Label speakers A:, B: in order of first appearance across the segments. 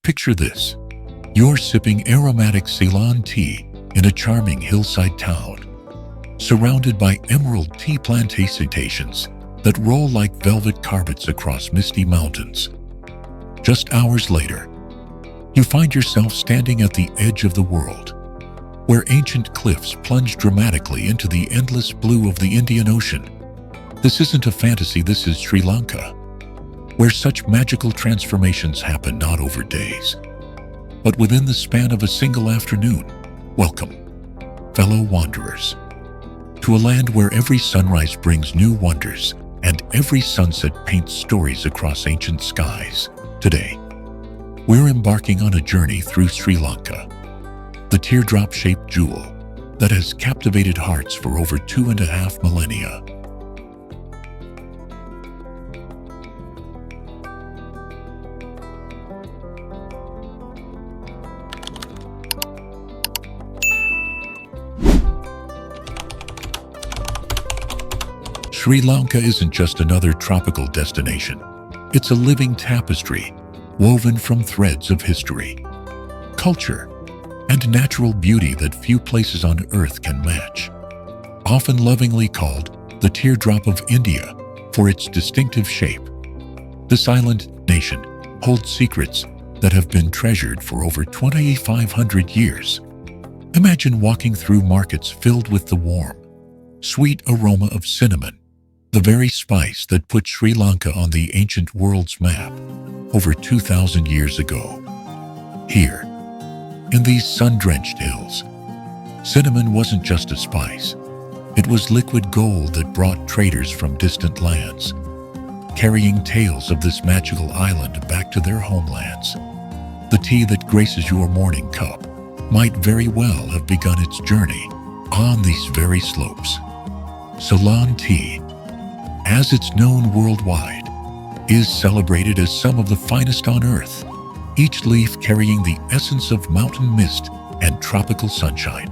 A: Picture this. You're sipping aromatic Ceylon tea in a charming hillside town, surrounded by emerald tea plantations that roll like velvet carpets across misty mountains. Just hours later, you find yourself standing at the edge of the world, where ancient cliffs plunge dramatically into the endless blue of the Indian Ocean. This isn't a fantasy, this is Sri Lanka, where such magical transformations happen not over days, but within the span of a single afternoon. Welcome, fellow wanderers, to a land where every sunrise brings new wonders and every sunset paints stories across ancient skies. Today, we're embarking on a journey through Sri Lanka, the teardrop-shaped jewel that has captivated hearts for over 2.5 millennia. Sri Lanka isn't just another tropical destination. It's a living tapestry woven from threads of history, culture, and natural beauty that few places on Earth can match. Often lovingly called the Teardrop of India for its distinctive shape, this island nation holds secrets that have been treasured for over 2,500 years. Imagine walking through markets filled with the warm, sweet aroma of cinnamon, the very spice that put Sri Lanka on the ancient world's map over 2,000 years ago. Here, in these sun-drenched hills, cinnamon wasn't just a spice. It was liquid gold that brought traders from distant lands, carrying tales of this magical island back to their homelands. The tea that graces your morning cup might very well have begun its journey on these very slopes. Ceylon tea, as it's known worldwide, is celebrated as some of the finest on Earth, each leaf carrying the essence of mountain mist and tropical sunshine.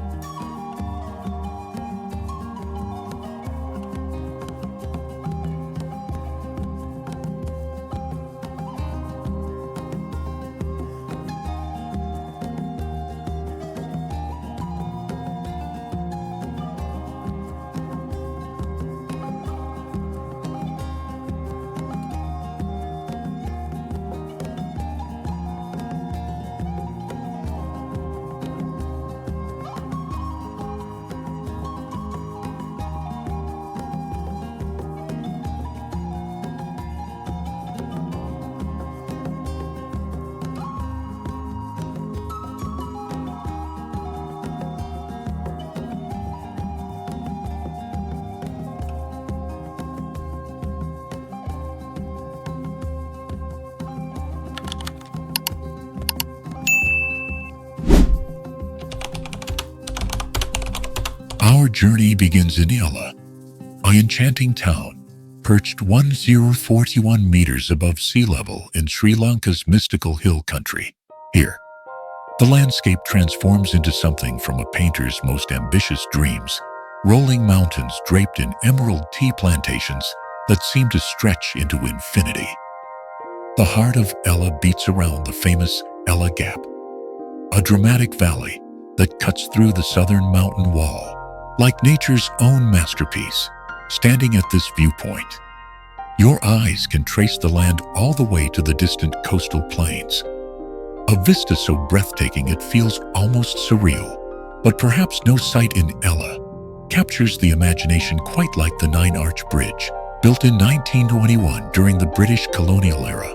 A: Our journey begins in Ella, an enchanting town perched 1,041 meters above sea level in Sri Lanka's mystical hill country. Here, the landscape transforms into something from a painter's most ambitious dreams, rolling mountains draped in emerald tea plantations that seem to stretch into infinity. The heart of Ella beats around the famous Ella Gap, a dramatic valley that cuts through the southern mountain wall. Like nature's own masterpiece, standing at this viewpoint, your eyes can trace the land all the way to the distant coastal plains. A vista so breathtaking it feels almost surreal, but perhaps no sight in Ella captures the imagination quite like the Nine-Arch Bridge, built in 1921 during the British colonial era.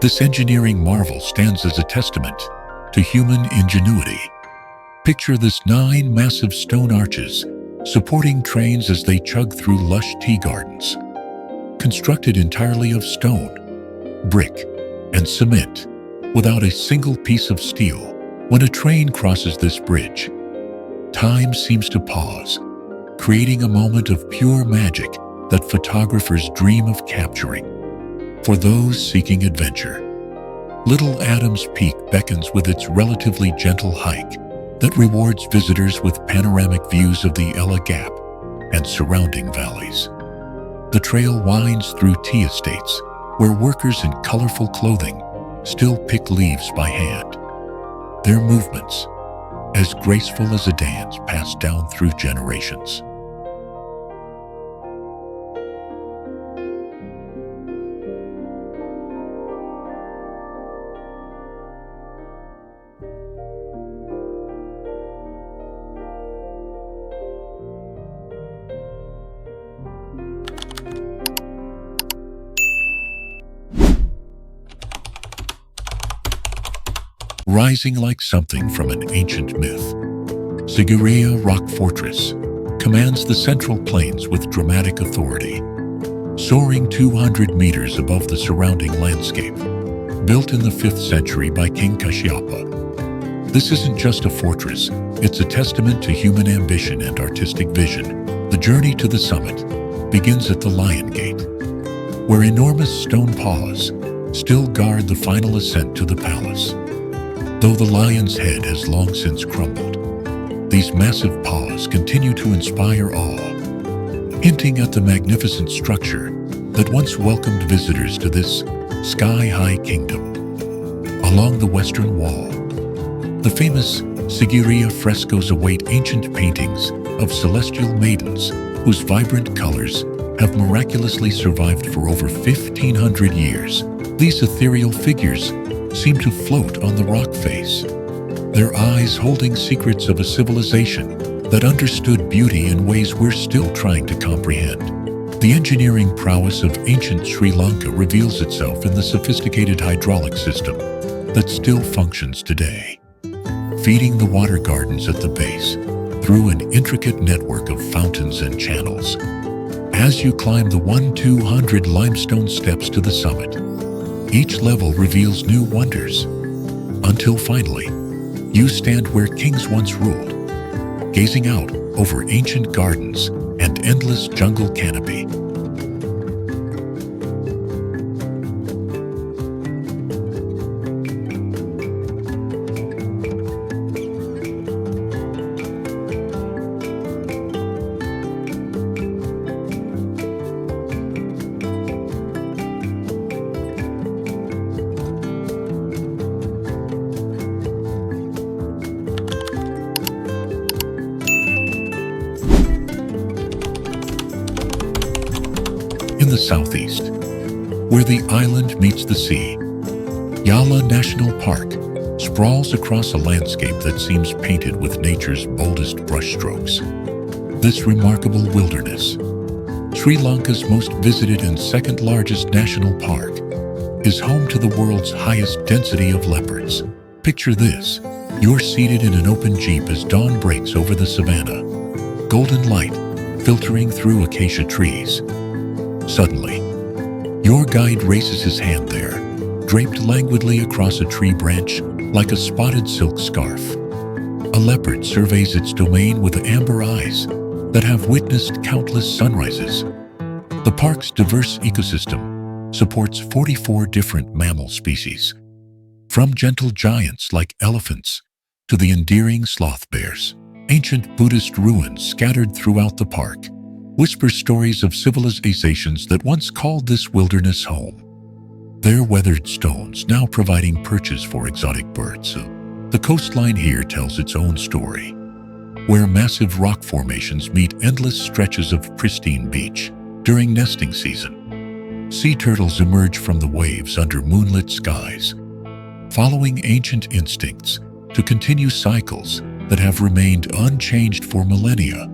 A: This engineering marvel stands as a testament to human ingenuity. Picture this 9 massive stone arches supporting trains as they chug through lush tea gardens. Constructed entirely of stone, brick, and cement, without a single piece of steel, when a train crosses this bridge, time seems to pause, creating a moment of pure magic that photographers dream of capturing. For those seeking adventure, Little Adams Peak beckons with its relatively gentle hike that rewards visitors with panoramic views of the Ella Gap and surrounding valleys. The trail winds through tea estates, where workers in colorful clothing still pick leaves by hand. Their movements, as graceful as a dance passed down through generations. Rising like something from an ancient myth, Sigiriya Rock Fortress commands the Central Plains with dramatic authority. Soaring 200 meters above the surrounding landscape, built in the 5th century by King Kashyapa. This isn't just a fortress, it's a testament to human ambition and artistic vision. The journey to the summit begins at the Lion Gate, where enormous stone paws still guard the final ascent to the palace. Though the lion's head has long since crumbled, these massive paws continue to inspire awe, hinting at the magnificent structure that once welcomed visitors to this sky-high kingdom. Along the western wall, the famous Sigiriya frescoes await ancient paintings of celestial maidens whose vibrant colors have miraculously survived for over 1,500 years. These ethereal figures seem to float on the rock face, their eyes holding secrets of a civilization that understood beauty in ways we're still trying to comprehend. The engineering prowess of ancient Sri Lanka reveals itself in the sophisticated hydraulic system that still functions today, feeding the water gardens at the base through an intricate network of fountains and channels. As you climb the 1,200 limestone steps to the summit, each level reveals new wonders, until finally, you stand where kings once ruled, gazing out over ancient gardens and endless jungle canopy. In the southeast, where the island meets the sea, Yala National Park sprawls across a landscape that seems painted with nature's boldest brushstrokes. This remarkable wilderness, Sri Lanka's most visited and second largest national park, is home to the world's highest density of leopards. Picture this: you're seated in an open jeep as dawn breaks over the savanna, golden light filtering through acacia trees. Suddenly, your guide raises his hand there, draped languidly across a tree branch like a spotted silk scarf. A leopard surveys its domain with amber eyes that have witnessed countless sunrises. The park's diverse ecosystem supports 44 different mammal species, from gentle giants like elephants to the endearing sloth bears. Ancient Buddhist ruins scattered throughout the park whisper stories of civilizations that once called this wilderness home. Their weathered stones now providing perches for exotic birds. The coastline here tells its own story, where massive rock formations meet endless stretches of pristine beach. During nesting season, sea turtles emerge from the waves under moonlit skies, following ancient instincts to continue cycles that have remained unchanged for millennia.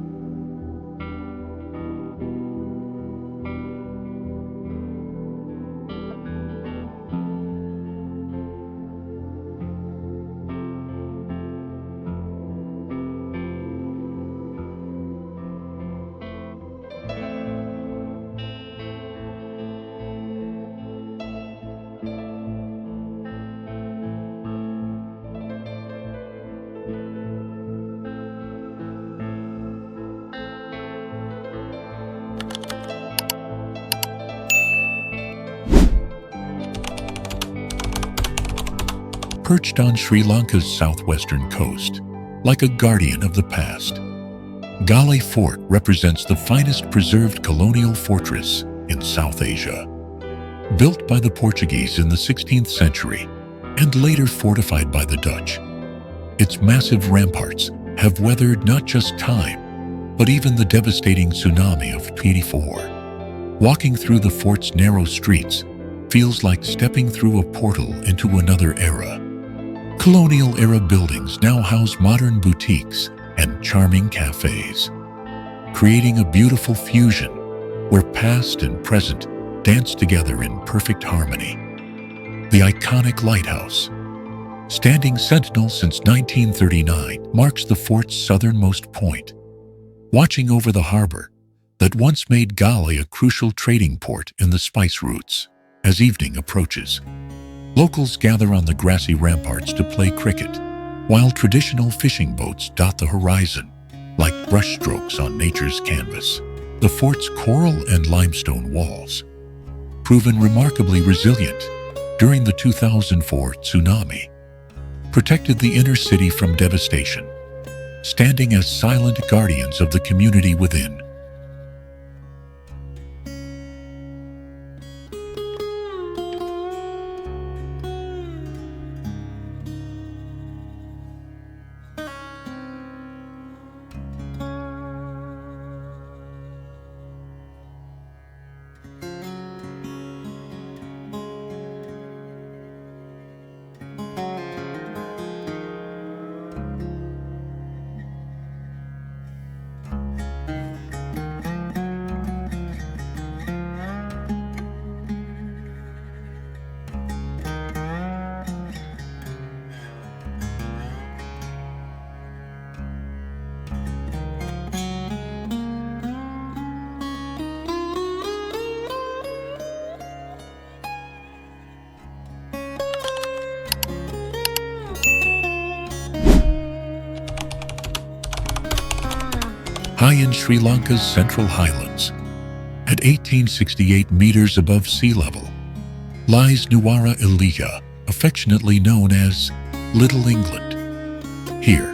A: Perched on Sri Lanka's southwestern coast, like a guardian of the past, Galle Fort represents the finest preserved colonial fortress in South Asia. Built by the Portuguese in the 16th century, and later fortified by the Dutch. Its massive ramparts have weathered not just time, but even the devastating tsunami of 1984. Walking through the fort's narrow streets feels like stepping through a portal into another era. Colonial-era buildings now house modern boutiques and charming cafes, creating a beautiful fusion where past and present dance together in perfect harmony. The iconic lighthouse, standing sentinel since 1939, marks the fort's southernmost point, watching over the harbor that once made Gali a crucial trading port in the spice routes. As evening approaches, locals gather on the grassy ramparts to play cricket, while traditional fishing boats dot the horizon like brushstrokes on nature's canvas. The fort's coral and limestone walls, proven remarkably resilient during the 2004 tsunami, protected the inner city from devastation, standing as silent guardians of the community within. High in Sri Lanka's central highlands, at 1868 meters above sea level, lies Nuwara Eliya, affectionately known as Little England. Here,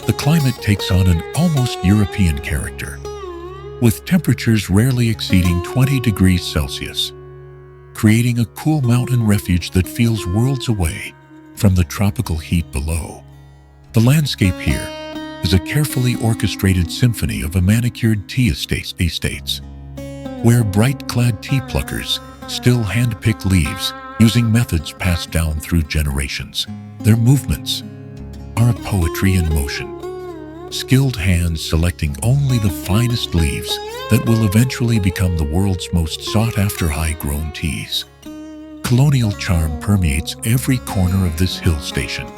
A: the climate takes on an almost European character, with temperatures rarely exceeding 20 degrees Celsius, creating a cool mountain refuge that feels worlds away from the tropical heat below. The landscape here is a carefully orchestrated symphony of a manicured tea estates, where bright-clad tea pluckers still hand-pick leaves using methods passed down through generations. Their movements are a poetry in motion, skilled hands selecting only the finest leaves that will eventually become the world's most sought-after high-grown teas. Colonial charm permeates every corner of this hill station,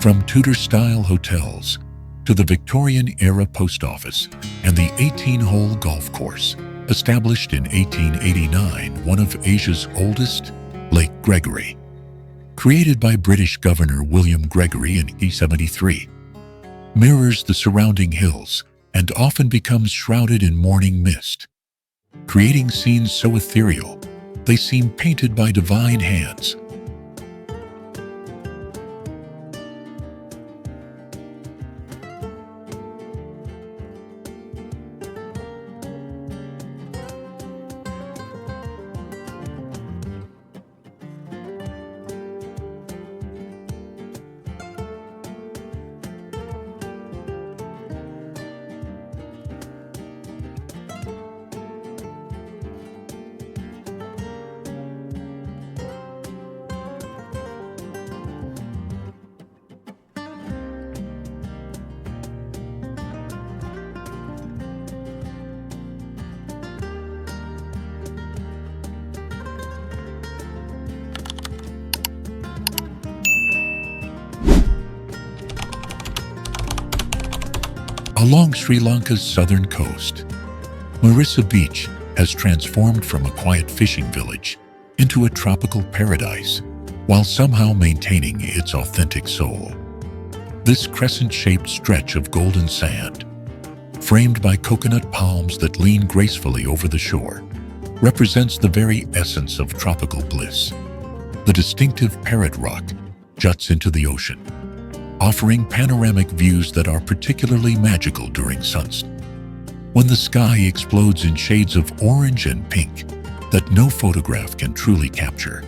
A: from Tudor-style hotels to the Victorian-era post office and the 18-hole golf course, established in 1889, one of Asia's oldest, Lake Gregory. Created by British Governor William Gregory in 1873, mirrors the surrounding hills and often becomes shrouded in morning mist, creating scenes so ethereal they seem painted by divine hands. Along Sri Lanka's southern coast, Marissa Beach has transformed from a quiet fishing village into a tropical paradise, while somehow maintaining its authentic soul. This crescent-shaped stretch of golden sand, framed by coconut palms that lean gracefully over the shore, represents the very essence of tropical bliss. The distinctive parrot rock juts into the ocean, offering panoramic views that are particularly magical during sunset, when the sky explodes in shades of orange and pink that no photograph can truly capture.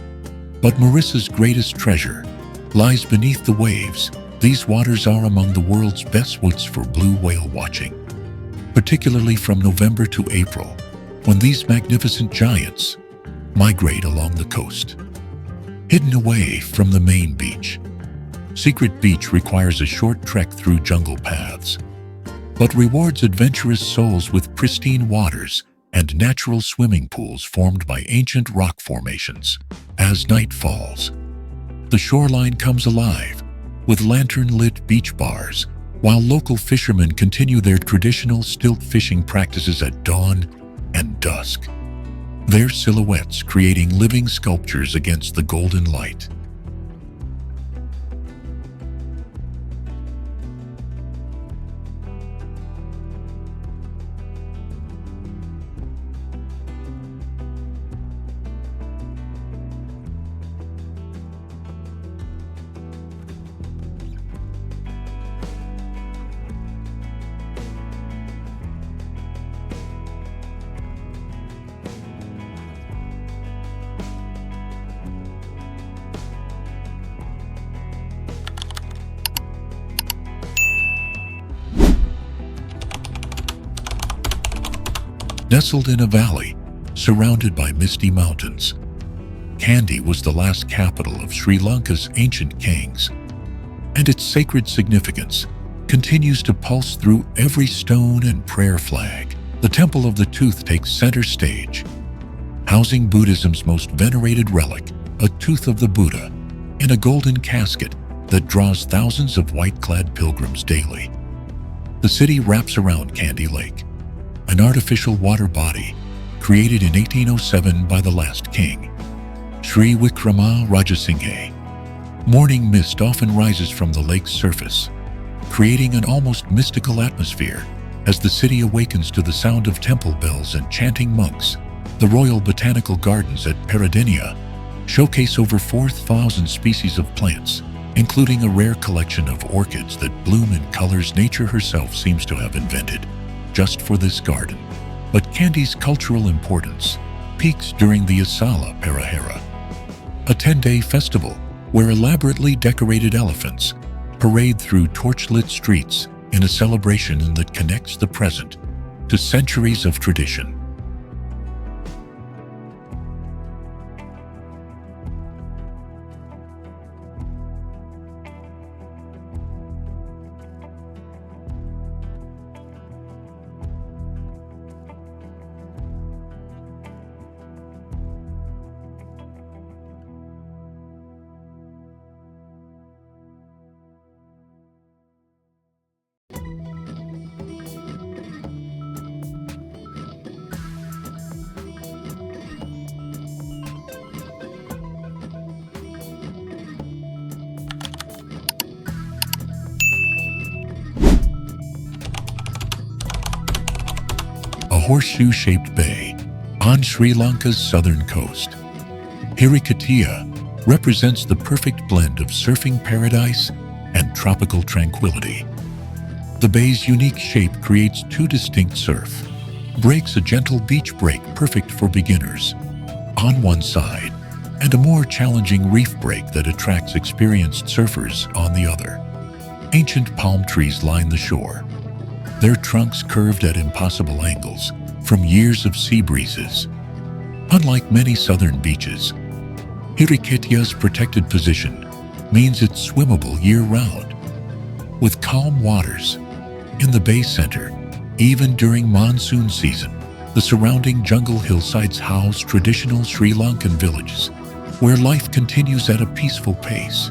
A: But Marissa's greatest treasure lies beneath the waves. These waters are among the world's best spots for blue whale watching, particularly from November to April, when these magnificent giants migrate along the coast. Hidden away from the main beach, Secret Beach requires a short trek through jungle paths, but rewards adventurous souls with pristine waters and natural swimming pools formed by ancient rock formations. As night falls, the shoreline comes alive with lantern-lit beach bars, while local fishermen continue their traditional stilt fishing practices at dawn and dusk, their silhouettes creating living sculptures against the golden light. Nestled in a valley, surrounded by misty mountains, Kandy was the last capital of Sri Lanka's ancient kings, and its sacred significance continues to pulse through every stone and prayer flag. The Temple of the Tooth takes center stage, housing Buddhism's most venerated relic, a tooth of the Buddha, in a golden casket that draws thousands of white-clad pilgrims daily. The city wraps around Kandy Lake, an artificial water body created in 1807 by the last king, Sri Wikrama Rajasinghe. Morning mist often rises from the lake's surface, creating an almost mystical atmosphere as the city awakens to the sound of temple bells and chanting monks. The Royal Botanical Gardens at Peradeniya showcase over 4,000 species of plants, including a rare collection of orchids that bloom in colors nature herself seems to have invented just for this garden. But Kandy's cultural importance peaks during the Asala Perahera, a 10-day festival where elaborately decorated elephants parade through torchlit streets in a celebration that connects the present to centuries of tradition. A horseshoe-shaped bay on Sri Lanka's southern coast. Hirikatiya represents the perfect blend of surfing paradise and tropical tranquility. The bay's unique shape creates two distinct surf breaks, a gentle beach break perfect for beginners on one side, and a more challenging reef break that attracts experienced surfers on the other. Ancient palm trees line the shore, their trunks curved at impossible angles from years of sea breezes. Unlike many southern beaches, Hirikatiya's protected position means it's swimmable year-round. With calm waters in the bay center, even during monsoon season, the surrounding jungle hillsides house traditional Sri Lankan villages where life continues at a peaceful pace.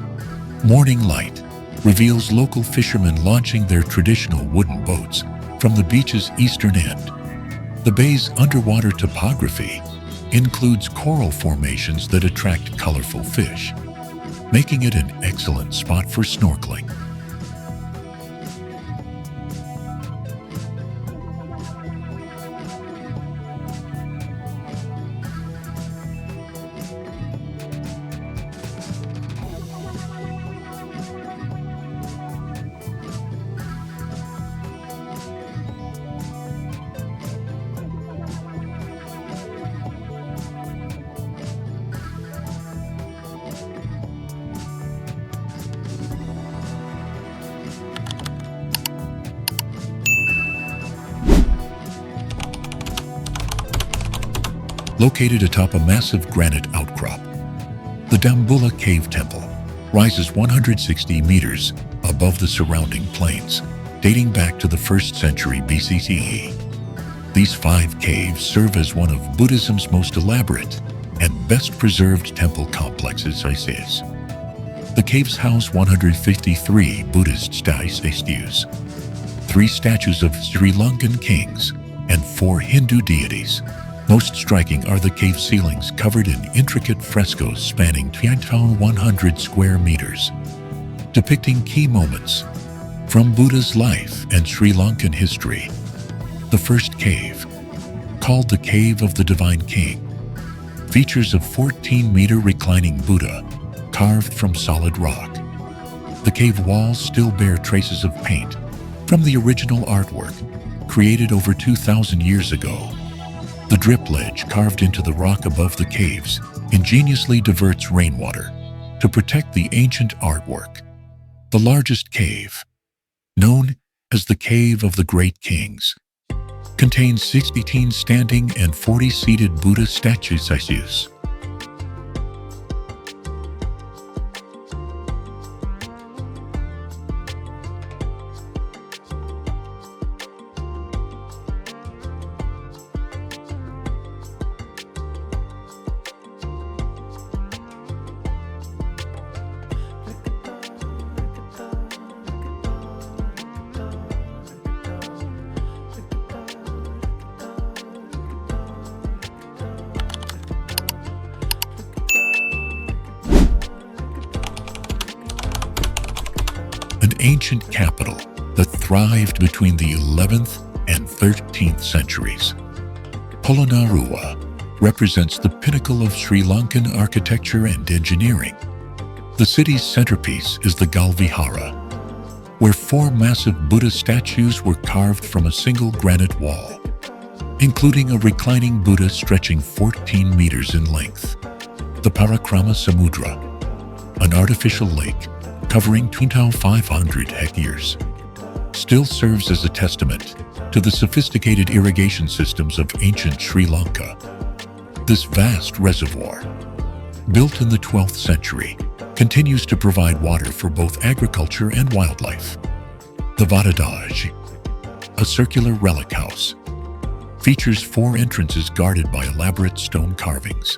A: Morning light reveals local fishermen launching their traditional wooden boats from the beach's eastern end. The bay's underwater topography includes coral formations that attract colorful fish, making it an excellent spot for snorkeling. Located atop a massive granite outcrop, the Dambulla Cave Temple rises 160 meters above the surrounding plains, dating back to the 1st century BCE. These 5 caves serve as one of Buddhism's most elaborate and best preserved temple complexes. The caves house 153 Buddhist statues, 3 statues of Sri Lankan kings, and 4 Hindu deities. Most striking are the cave ceilings covered in intricate frescoes spanning 100 square meters, depicting key moments from Buddha's life and Sri Lankan history. The first cave, called the Cave of the Divine King, features a 14-meter reclining Buddha carved from solid rock. The cave walls still bear traces of paint from the original artwork created over 2,000 years ago. The drip ledge carved into the rock above the caves ingeniously diverts rainwater to protect the ancient artwork. The largest cave, known as the Cave of the Great Kings, contains 16 standing and 40 seated Buddha statues. An ancient capital that thrived between the 11th and 13th centuries. Polonnaruwa represents the pinnacle of Sri Lankan architecture and engineering. The city's centerpiece is the Galvihara, where 4 massive Buddha statues were carved from a single granite wall, including a reclining Buddha stretching 14 meters in length. The Parikrama Samudra, an artificial lake covering 2,500 hectares, still serves as a testament to the sophisticated irrigation systems of ancient Sri Lanka. This vast reservoir, built in the 12th century, continues to provide water for both agriculture and wildlife. The Vadadaj, a circular relic house, features 4 entrances guarded by elaborate stone carvings,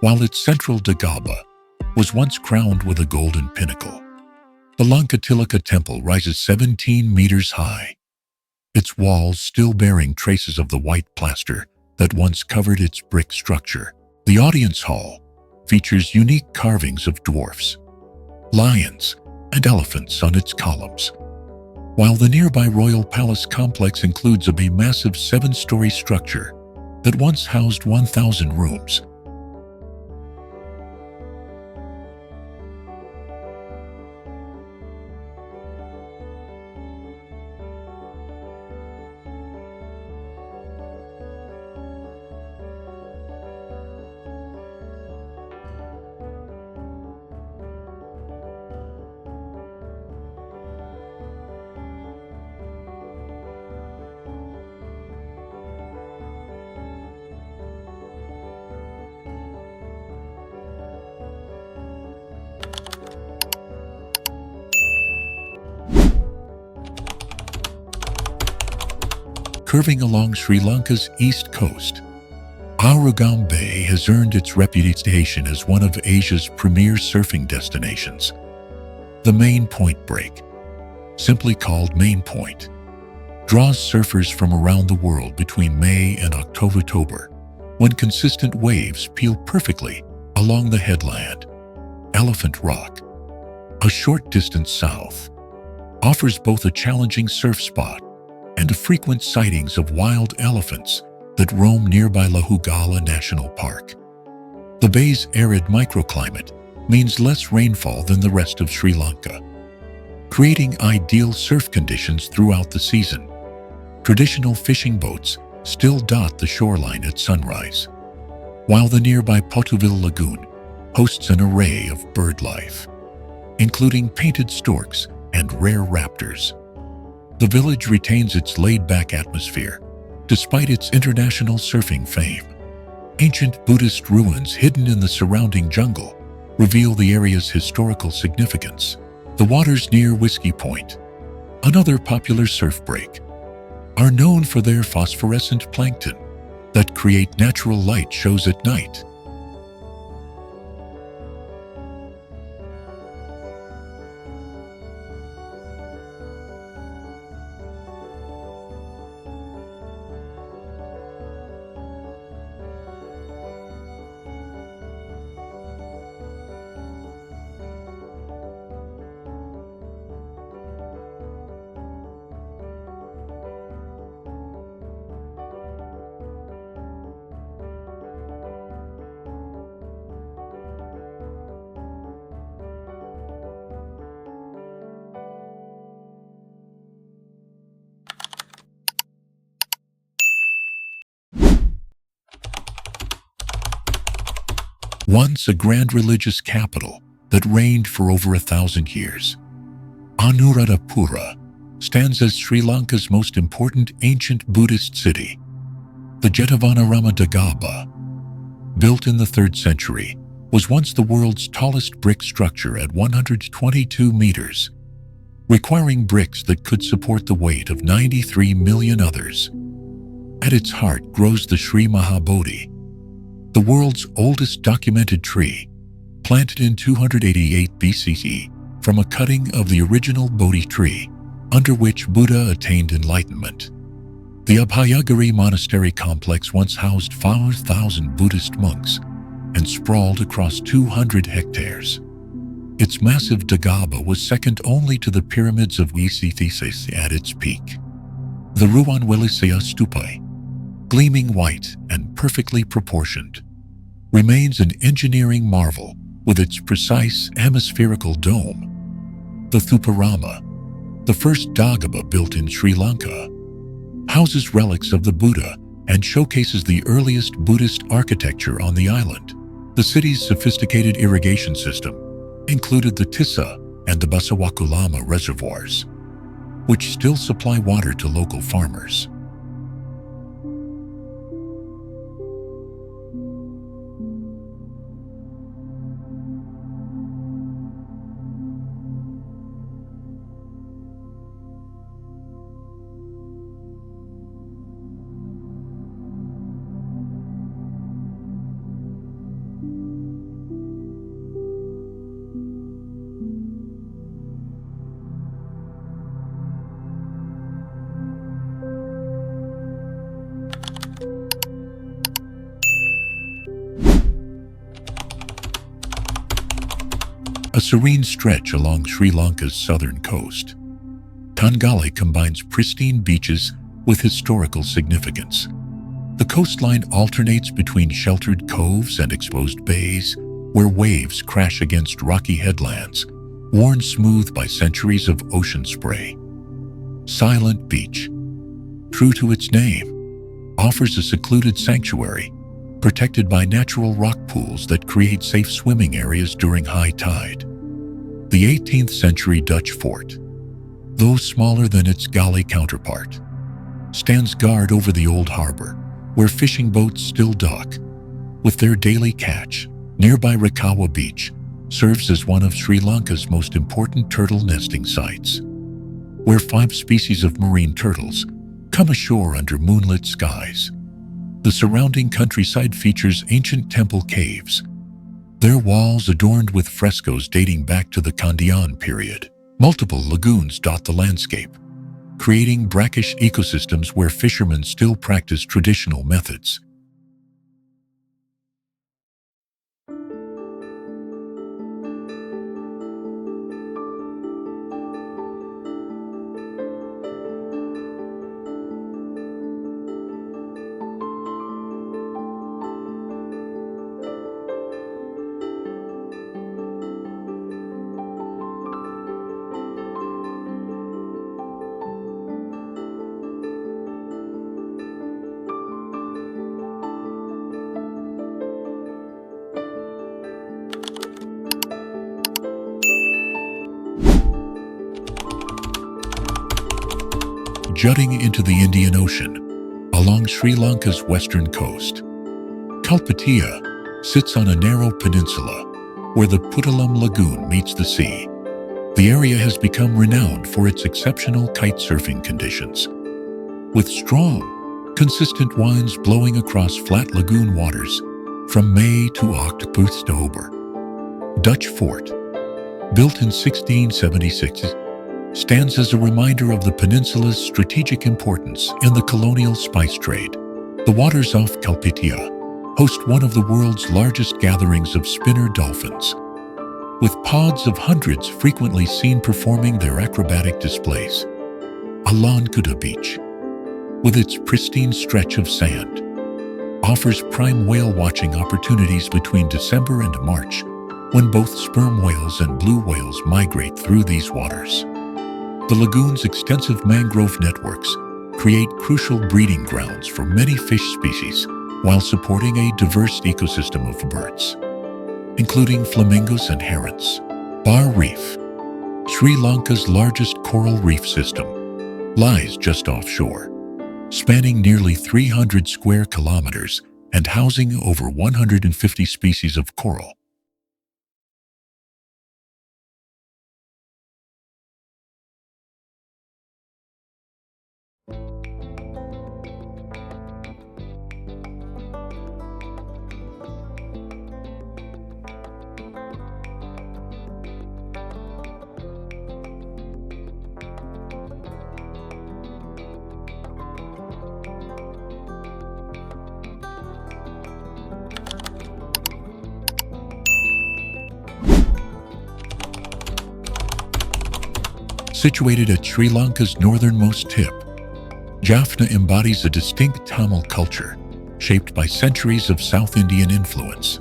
A: while its central Dagaba was once crowned with a golden pinnacle. The Lanka temple rises 17 meters high, its walls still bearing traces of the white plaster that once covered its brick structure. The audience hall features unique carvings of dwarfs, lions, and elephants on its columns, while the nearby Royal Palace complex includes a massive 7-story structure that once housed 1,000 rooms. Curving along Sri Lanka's east coast, Arugam Bay has earned its reputation as one of Asia's premier surfing destinations. The Main Point Break, simply called Main Point, draws surfers from around the world between May and October, when consistent waves peel perfectly along the headland. Elephant Rock, a short distance south, offers both a challenging surf spot and frequent sightings of wild elephants that roam nearby Lahugala National Park. The bay's arid microclimate means less rainfall than the rest of Sri Lanka, creating ideal surf conditions throughout the season. Traditional fishing boats still dot the shoreline at sunrise, while the nearby Potuville Lagoon hosts an array of bird life, including painted storks and rare raptors. The village retains its laid-back atmosphere, despite its international surfing fame. Ancient Buddhist ruins hidden in the surrounding jungle reveal the area's historical significance. The waters near Whiskey Point, another popular surf break, are known for their phosphorescent plankton that create natural light shows at night. Once a grand religious capital that reigned for over 1,000 years, Anuradhapura stands as Sri Lanka's most important ancient Buddhist city. The Jetavana Dagaba, built in the 3rd century, was once the world's tallest brick structure at 122 meters, requiring bricks that could support the weight of 93 million others. At its heart grows the Sri Mahabodhi, the world's oldest documented tree, planted in 288 BCE from a cutting of the original Bodhi tree, under which Buddha attained enlightenment. The Abhayagiri monastery complex once housed 5,000 Buddhist monks and sprawled across 200 hectares. Its massive Dagaba was second only to the pyramids of Isithesis at its peak. The Ruwanwelisaya Stupa, gleaming white and perfectly proportioned, remains an engineering marvel with its precise hemispherical dome. The Thuparama, the first Dagaba built in Sri Lanka, houses relics of the Buddha and showcases the earliest Buddhist architecture on the island. The city's sophisticated irrigation system included the Tissa and the Basawakulama reservoirs, which still supply water to local farmers. A serene stretch along Sri Lanka's southern coast, Tangali combines pristine beaches with historical significance. The coastline alternates between sheltered coves and exposed bays, where waves crash against rocky headlands, worn smooth by centuries of ocean spray. Silent Beach, true to its name, offers a secluded sanctuary, protected by natural rock pools that create safe swimming areas during high tide. The 18th century Dutch fort, though smaller than its galley counterpart, stands guard over the old harbor, where fishing boats still dock. With their daily catch, nearby Rakawa Beach serves as one of Sri Lanka's most important turtle nesting sites, where 5 species of marine turtles come ashore under moonlit skies. The surrounding countryside features ancient temple caves, their walls adorned with frescoes dating back to the Kandyan period. Multiple lagoons dot the landscape, creating brackish ecosystems where fishermen still practice traditional methods. Jutting into the Indian Ocean, along Sri Lanka's western coast, Kalpitiya sits on a narrow peninsula where the Puttalam Lagoon meets the sea. The area has become renowned for its exceptional kite surfing conditions, with strong, consistent winds blowing across flat lagoon waters from May to October. Dutch Fort, built in 1676, stands as a reminder of the peninsula's strategic importance in the colonial spice trade. The waters off Kalpitiya host one of the world's largest gatherings of spinner dolphins, with pods of hundreds frequently seen performing their acrobatic displays. LANKA Beach, with its pristine stretch of sand, offers prime whale watching opportunities between December and March, when both sperm whales and blue whales migrate through these waters. The lagoon's extensive mangrove networks create crucial breeding grounds for many fish species while supporting a diverse ecosystem of birds, including flamingos and herons. Bar Reef, Sri Lanka's largest coral reef system, lies just offshore, spanning nearly 300 square kilometers and housing over 150 species of coral. Situated at Sri Lanka's northernmost tip, Jaffna embodies a distinct Tamil culture shaped by centuries of South Indian influence.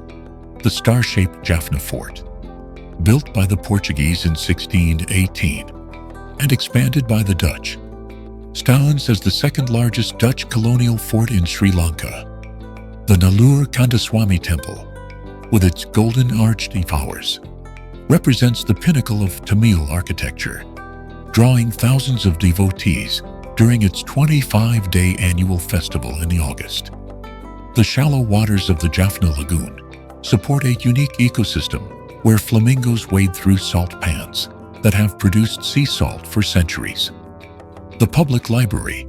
A: The star-shaped Jaffna Fort, built by the Portuguese in 1618 and expanded by the Dutch, stands as the second-largest Dutch colonial fort in Sri Lanka. The Nellore Kandaswamy Temple, with its golden arched towers, represents the pinnacle of Tamil architecture, drawing thousands of devotees during its 25-day annual festival in August. The shallow waters of the Jaffna Lagoon support a unique ecosystem where flamingos wade through salt pans that have produced sea salt for centuries. The public library,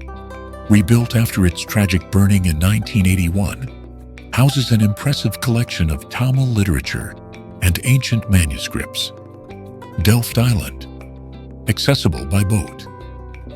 A: rebuilt after its tragic burning in 1981, houses an impressive collection of Tamil literature and ancient manuscripts. Delft Island, accessible by boat,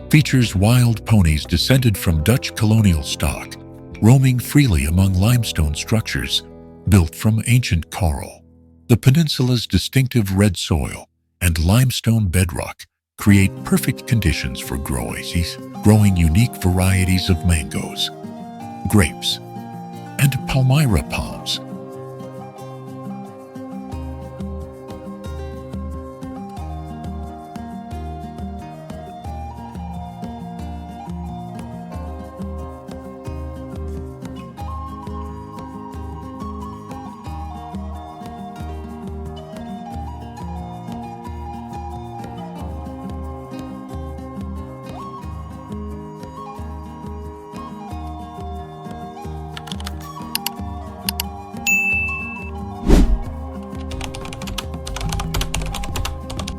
A: features wild ponies descended from Dutch colonial stock, roaming freely among limestone structures built from ancient coral. The peninsula's distinctive red soil and limestone bedrock create perfect conditions for growing unique varieties of mangoes, grapes, and palmyra palms.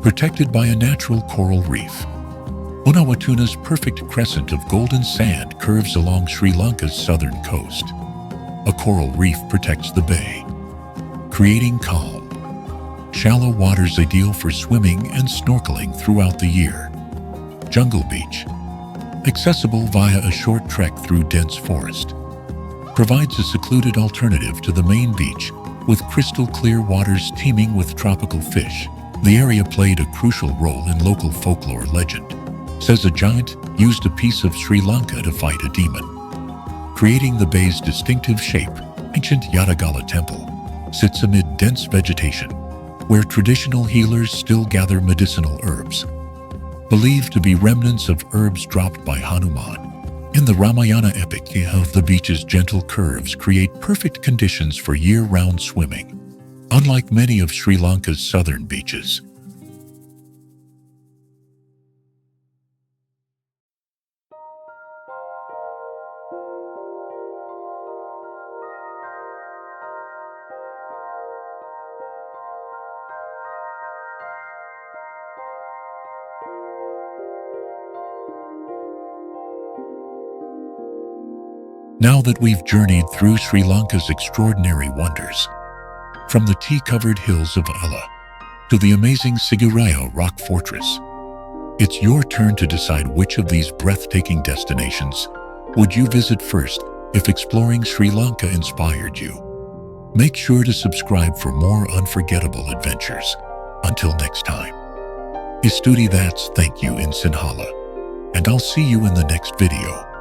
A: Protected by a natural coral reef, Unawatuna's perfect crescent of golden sand curves along Sri Lanka's southern coast. A coral reef protects the bay, creating calm, shallow waters ideal for swimming and snorkeling throughout the year. Jungle Beach, accessible via a short trek through dense forest, provides a secluded alternative to the main beach with crystal clear waters teeming with tropical fish. The area played a crucial role in local folklore legend, says a giant used a piece of Sri Lanka to fight a demon, creating the bay's distinctive shape. Ancient Yadagala Temple sits amid dense vegetation, where traditional healers still gather medicinal herbs, believed to be remnants of herbs dropped by Hanuman. In the Ramayana epic, the beach's gentle curves create perfect conditions for year-round swimming. Unlike many of Sri Lanka's southern beaches, Now that we've journeyed through Sri Lanka's extraordinary wonders, from the tea-covered hills of Ala to the amazing Sigiriya rock fortress, it's your turn to decide which of these breathtaking destinations would you visit first if exploring Sri Lanka inspired you. Make sure to subscribe for more unforgettable adventures. Until next time, Istudi that's thank you in Sinhala, and I'll see you in the next video.